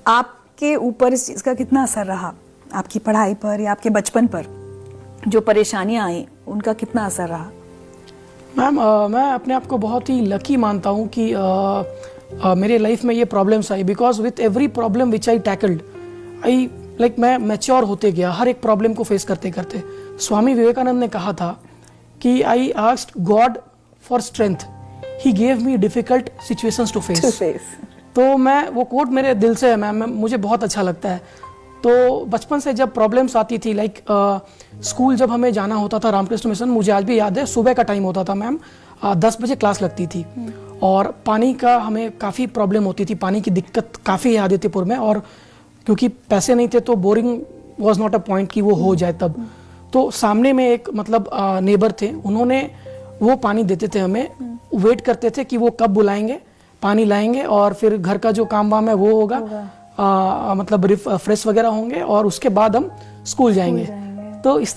आपके ऊपर इस चीज़ का कितना असर रहा, आपकी पढ़ाई पर या आपके बचपन पर जो परेशानियां आई उनका कितना असर रहा? मैम मैं अपने आप को बहुत ही लकी मानता हूँ कि मेरे लाइफ में ये प्रॉब्लम्स आई, because with every problem which I tackled I मैं मैच्योर होते गया हर एक प्रॉब्लम को फेस करते करते। स्वामी विवेकानंद ने कहा था कि I asked God for strength, he gave me difficult situations to face. तो मैं वो कोट मेरे दिल से है मैम, मुझे बहुत अच्छा लगता है। तो बचपन से जब प्रॉब्लम्स आती थी स्कूल जब हमें जाना होता था रामकृष्ण मिशन, मुझे आज भी याद है सुबह का टाइम होता था मैम, 10 बजे क्लास लगती थी और पानी का हमें काफ़ी प्रॉब्लम होती थी, पानी की दिक्कत काफ़ी है आदित्यपुर में, और क्योंकि पैसे नहीं थे तो boring was not a point कि वो हो जाए तब। तो सामने में एक नेबर थे, उन्होंने वो पानी देते थे हमें, वेट करते थे कि वो कब बुलाएंगे, पानी लाएंगे और फिर घर का जो काम वाम है वो होगा, फ्रेश वगैरह होंगे और उसके बाद हम स्कूल जाएंगे। तो इस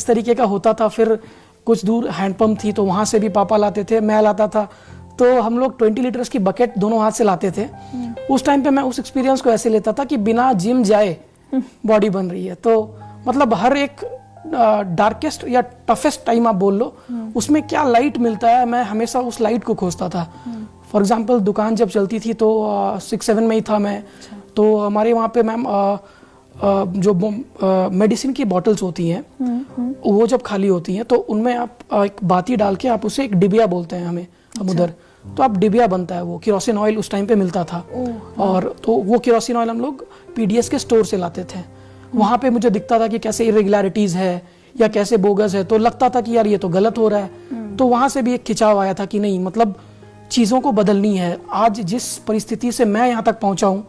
तरीके का होता था। फिर कुछ दूर हैंडपंप थी तो वहाँ से भी पापा लाते थे, मैं लाता था, तो हम लोग 20 लीटर्स की बकेट दोनों हाथ से लाते थे। उस टाइम पे मैं उस एक्सपीरियंस को ऐसे लेता था कि बिना जिम जाए बॉडी बन रही है। तो हर एक डार्केस्ट या टफेस्ट टाइम आप बोल लो, उसमें क्या लाइट मिलता है, मैं हमेशा उस लाइट को खोजता था। फॉर एग्जाम्पल दुकान जब चलती थी तो 6-7 में ही था मैं, तो हमारे वहाँ पे मैम जो मेडिसिन की बॉटल्स होती हैं वो जब खाली होती हैं तो उनमें आप एक बाती डाल के आप उसे एक डिबिया बोलते हैं हम उधर, तो आप डिबिया बनता है, वो केरोसिन ऑयल उस टाइम पे मिलता था। और तो वो केरोसिन ऑयल हम लोग पीडीएस के स्टोर से लाते थे। वहाँ पे मुझे दिखता था कि कैसे इरेगुलरिटीज है या कैसे बोगस है, तो लगता था कि यार ये तो गलत हो रहा है। तो वहाँ से भी एक खिंचाव आया था कि नहीं, चीज़ों को बदलनी है। आज जिस परिस्थिति से मैं यहाँ तक पहुँचा हूँ,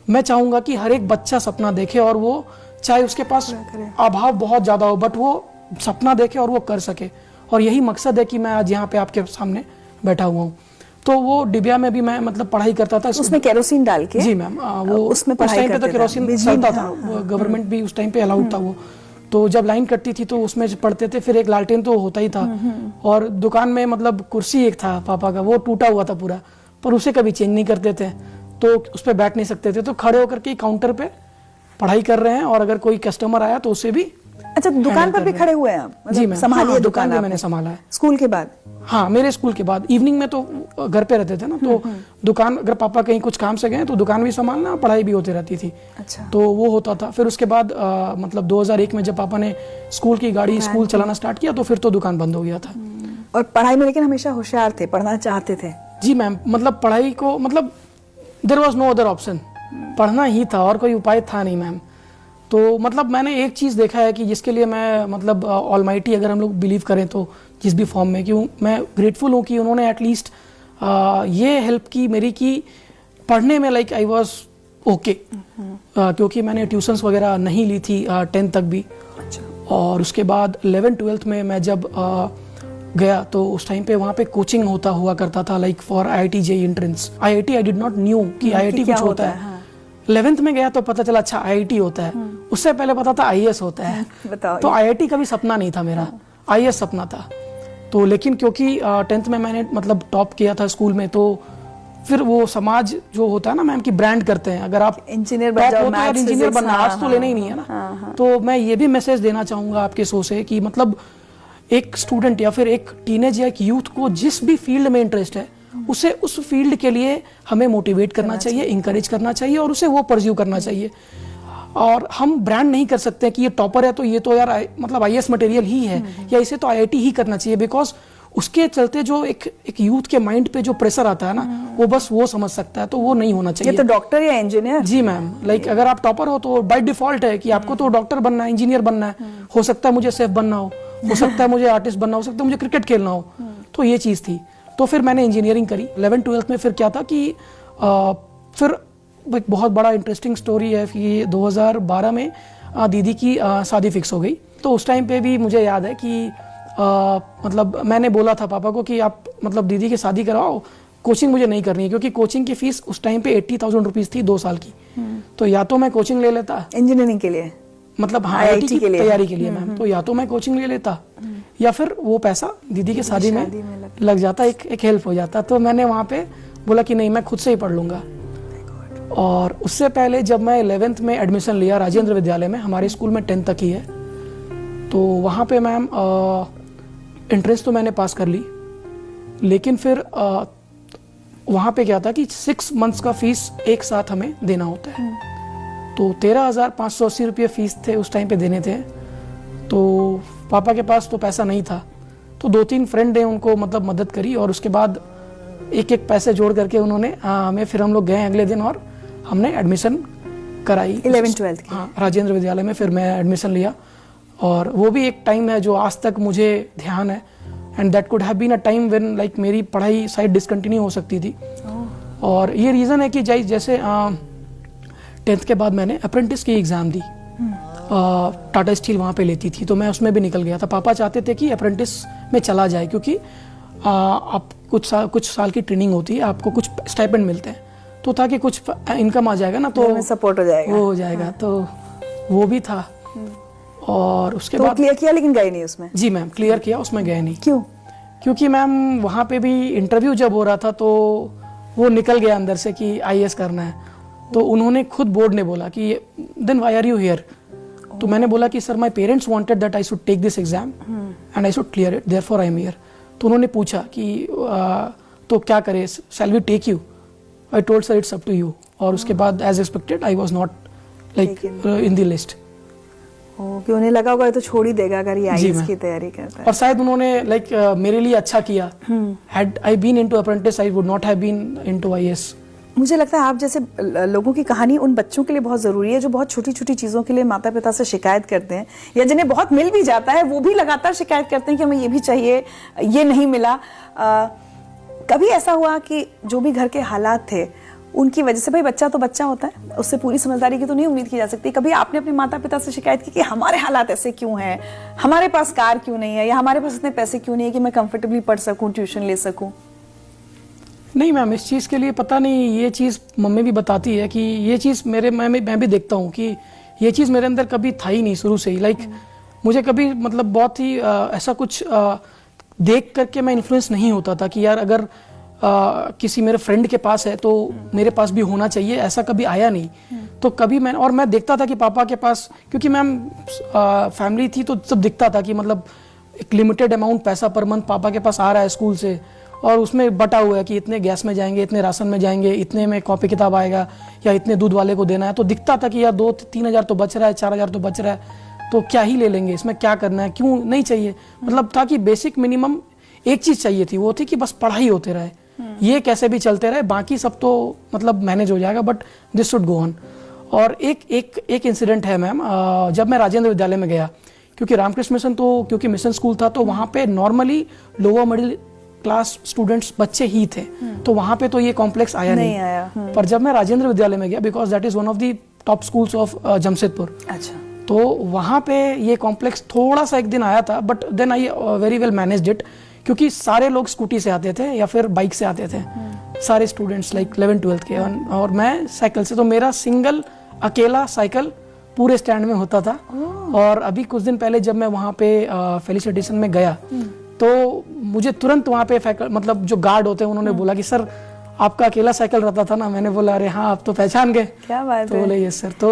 मैं चाहूँगा कि हर एक बच्चा सपना देखे, और वो चाहे उसके पास अभाव बहुत ज़्यादा हो बट वो सपना देखे और वो कर सके। और यही मकसद है कि मैं आज यहाँ पे आपके सामने बैठा हुआ हूँ। तो वो डिबिया में भी मैं पढ़ाई करता था, उसमें केरोसिन डाल के। जी मैम, वो उसमें उस टाइम पे तो केरोसिन चलता था, गवर्नमेंट भी उस टाइम पे अलाउड था वो। तो जब लाइन कटती थी तो उसमें पढ़ते थे, फिर एक लालटेन तो होता ही था। और दुकान में कुर्सी एक था पापा का, वो टूटा हुआ था पूरा, पर उसे कभी चेंज नहीं करते थे, तो उस पर बैठ नहीं सकते थे, तो खड़े होकर के काउंटर पे पढ़ाई कर रहे हैं, और अगर कोई कस्टमर आया तो उसे भी। अच्छा, दुकान पर भी खड़े हुए हैं आप? जी मैम, संभालिए दुकान पे मैंने संभाला है। स्कूल के बाद? हाँ, मेरे स्कूल के बाद इवनिंग में तो घर पे रहते थे ना, तो दुकान, अगर पापा कहीं कुछ काम से गए तो दुकान भी संभालना, पढ़ाई भी होती रहती थी। अच्छा। तो वो होता था। फिर उसके बाद 2001 में जब पापा ने स्कूल की गाड़ी स्कूल चलाना स्टार्ट किया तो फिर तो दुकान बंद हो गया था। और पढ़ाई में लेकिन हमेशा होशियार थे, पढ़ना चाहते थे? जी मैम, पढ़ाई को there was no other option, पढ़ना ही था और कोई उपाय था नहीं मैम। तो मैंने एक चीज़ देखा है कि जिसके लिए मैं ऑलमाइटी अगर हम लोग बिलीव करें तो जिस भी फॉर्म में, क्यों मैं ग्रेटफुल हूँ कि उन्होंने एटलीस्ट ये हेल्प की मेरी कि पढ़ने में आई वाज ओके, क्योंकि मैंने ट्यूशन्स वगैरह नहीं ली थी 10th तक भी। अच्छा। और उसके बाद 11th-12th में मैं जब गया तो उस टाइम पे वहाँ पे कोचिंग हुआ करता था for IIT JEE entrance. IIT I did not new कि IIT कुछ होता है। 11th में गया तो पता चला अच्छा IIT होता है, उससे पहले पता था IAS होता है। तो IIT का भी सपना नहीं था मेरा, IAS सपना था। तो लेकिन क्योंकि 10th में मैंने टॉप किया था स्कूल में, तो फिर वो समाज जो होता है ना मैम कि ब्रांड करते हैं, अगर आप इंजीनियर बन जाओ, इंजीनियर बनना, आर्ट्स तो लेना ही नहीं है ना। तो मैं ये भी मैसेज देना चाहूँगा आपके शो से कि एक स्टूडेंट या फिर एक टीनेज या एक यूथ को जिस भी फील्ड में इंटरेस्ट है, उसे उस फील्ड के लिए हमें मोटिवेट करना चाहिए, इंकरेज करना चाहिए और उसे वो परस्यू करना चाहिए। और हम ब्रांड नहीं कर सकते कि ये टॉपर है तो ये तो यार IAS मटेरियल ही है, या इसे तो IIT ही करना चाहिए, बिकॉज उसके चलते जो एक यूथ के माइंड पे जो प्रेशर आता है ना, वो बस वो समझ सकता है, तो वो नहीं होना चाहिए। ये तो डॉक्टर या इंजीनियर? जी मैम, अगर आप टॉपर हो तो बाय डिफॉल्ट है कि आपको तो डॉक्टर बनना है, इंजीनियर बनना है, हो सकता है मुझे शेफ बनना हो सकता है मुझे आर्टिस्ट बनना हो सकता है मुझे क्रिकेट खेलना हो। तो ये चीज़ थी, तो फिर मैंने इंजीनियरिंग करी। 11th-12th में फिर क्या था कि फिर एक बहुत बड़ा इंटरेस्टिंग स्टोरी है कि 2012 में दीदी की शादी फिक्स हो गई। तो उस टाइम पे भी मुझे याद है कि मैंने बोला था पापा को कि आप दीदी की शादी कराओ, कोचिंग मुझे नहीं करनी है, क्योंकि कोचिंग की फीस उस टाइम पे 80,000 रुपीज़ थी 2 साल की। तो या तो मैं कोचिंग ले लेता इंजीनियरिंग के लिए, हाँ IIT की तैयारी के लिए मैम, तो या तो मैं कोचिंग ले लेता या फिर वो पैसा दीदी की शादी में लग जाता, एक हेल्प हो जाता। तो मैंने वहाँ पे बोला कि नहीं, मैं खुद से ही पढ़ लूंगा। और उससे पहले जब मैं 11th में एडमिशन लिया राजेंद्र विद्यालय में, हमारे स्कूल में 10th तक ही है, तो वहाँ पे मैम एंट्रेंस तो मैंने पास कर ली, लेकिन फिर वहाँ पे क्या था कि 6 months का फीस एक साथ हमें देना होता है। तो 13,580 रुपये फीस थे उस टाइम पे देने थे। तो पापा के पास तो पैसा नहीं था, तो 2-3 फ्रेंड ने उनको मतलब मदद करी, और उसके बाद एक एक पैसे जोड़ करके उन्होंने हमें, फिर हम लोग गए अगले दिन और हमने एडमिशन कराई 11th-12th की। हाँ, राजेंद्र विद्यालय में फिर मैं एडमिशन लिया। और वो भी एक टाइम है जो आज तक मुझे ध्यान है, and that could have been a time when like मेरी पढ़ाई शायद डिसकंटिन्यू हो सकती थी। और ये रीज़न है कि जैसे 10th के बाद मैंने अप्रेंटिस की एग्ज़ाम दी, टाटा स्टील वहाँ पे लेती थी, तो मैं उसमें भी निकल गया था। पापा चाहते थे कि अप्रेंटिस में चला जाए, क्योंकि आप कुछ साल की ट्रेनिंग होती है, आपको कुछ स्टाइपेंड मिलते हैं, तो ताकि कुछ इनकम आ जाएगा ना, तो सपोर्ट हो जाएगा, वो हो जाएगा। तो वो भी था। और उसके तो बाद क्लियर किया, लेकिन गए नहीं उसमें? जी मैम, क्लियर किया, उसमें गए नहीं। क्यों? क्योंकि मैम वहाँ पे भी इंटरव्यू जब हो रहा था तो वो निकल गया अंदर से कि आईएएस करना है, तो उन्होंने खुद बोर्ड ने बोला कि then why are you here. तो मैंने बोला कि sir my parents wanted that I should take this exam and I should clear it, therefore I am here. तो उन्होंने पूछा कि तो क्या करे, shall we take you? I told sir it's up to you. और उसके बाद as expected I was not like in the list. कि उन्हें लगा होगा ये तो छोड़ ही देगा अगर ये आईएएस की तैयारी करता है। और शायद उन्होंने लाइक मेरे लिए अच्छा किया। Had I been into apprentice I would not have been into IAS. मुझे लगता है आप जैसे लोगों की कहानी उन बच्चों के लिए बहुत ज़रूरी है जो बहुत छोटी छोटी चीज़ों के लिए माता पिता से शिकायत करते हैं, या जिन्हें बहुत मिल भी जाता है वो भी लगातार शिकायत करते हैं कि हमें ये भी चाहिए, ये नहीं मिला। कभी ऐसा हुआ कि जो भी घर के हालात थे उनकी वजह से, भाई बच्चा तो बच्चा होता है, उससे पूरी समझदारी की तो नहीं उम्मीद की जा सकती, कभी आपने अपने माता पिता से शिकायत की कि हमारे हालात ऐसे क्यों हैं, हमारे पास कार क्यों नहीं है, या हमारे पास इतने पैसे क्यों नहीं है कि मैं कंफर्टेबली पढ़ सकूं, ट्यूशन ले सकूं? नहीं मैम, इस चीज़ के लिए पता नहीं, ये चीज़ मम्मी भी बताती है कि ये चीज़ मैं भी देखता हूँ कि ये चीज़ मेरे अंदर कभी था ही नहीं शुरू से ही। लाइक मुझे कभी मतलब बहुत ही ऐसा कुछ देख करके मैं इन्फ्लुएंस नहीं होता था कि यार अगर किसी मेरे फ्रेंड के पास है तो मेरे पास भी होना चाहिए, ऐसा कभी आया नहीं। तो कभी मैं देखता था कि पापा के पास, क्योंकि मैम फैमिली थी तो सब दिखता था कि मतलब एक लिमिटेड अमाउंट पैसा पर मंथ पापा के पास आ रहा है स्कूल से, और उसमें बटा हुआ है कि इतने गैस में जाएंगे, इतने राशन में जाएंगे, इतने में कॉपी किताब आएगा, या इतने दूध वाले को देना है। तो दिखता था कि यार 2-3 हज़ार तो बच रहा है, 4 हज़ार तो बच रहा है, तो क्या ही ले लेंगे, इसमें क्या करना है, क्यों नहीं चाहिए। मतलब था कि बेसिक मिनिमम एक चीज़ चाहिए थी, वो थी कि बस पढ़ाई होते रहे, ये कैसे भी चलते रहे, बाकी सब तो मतलब मैनेज हो जाएगा, but this should go on. और एक इंसिडेंट है मैम, जब मैं राजेंद्र विद्यालय में गया, क्योंकि रामकृष्ण मिशन तो क्योंकि मिशन स्कूल था, तो वहाँ पे normally lower middle class students बच्चे ही थे, तो वहाँ पे तो ये कॉम्प्लेक्स आया नहीं। पर जब मैं राजेंद्र विद्यालय में गया, because that is one of the top schools of Jamshedpur, अच्छा, तो वहाँ पे ये कॉम्प्लेक्स थोड़ा सा एक दिन आया था, but then I very well managed it, क्योंकि सारे लोग स्कूटी से आते थे या फिर बाइक से आते थे, सारे स्टूडेंट्स लाइक 11th-12th के, और मैं साइकिल से, तो मेरा सिंगल अकेला साइकिल पूरे स्टैंड में होता था। और अभी कुछ दिन पहले जब मैं वहाँ पे फेलिसिटेशन में गया, तो मुझे तुरंत वहाँ पे मतलब जो गार्ड होते हैं उन्होंने बोला कि सर आपका अकेला साइकिल रहता था ना। मैंने बोला अरे हाँ, आप तो पहचान गए। क्या बात तो बोले यस सर। तो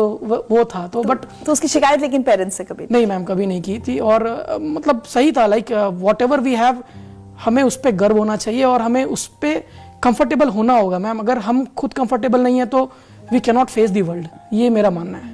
वो था तो बट तो उसकी शिकायत लेकिन पेरेंट्स से कभी नहीं मैम, कभी नहीं की थी। और मतलब सही था, like whatever we have, हमें उस पर गर्व होना चाहिए और हमें उस पर कंफर्टेबल होना होगा मैम। अगर हम खुद कंफर्टेबल नहीं है तो we cannot face the world, ये मेरा मानना है।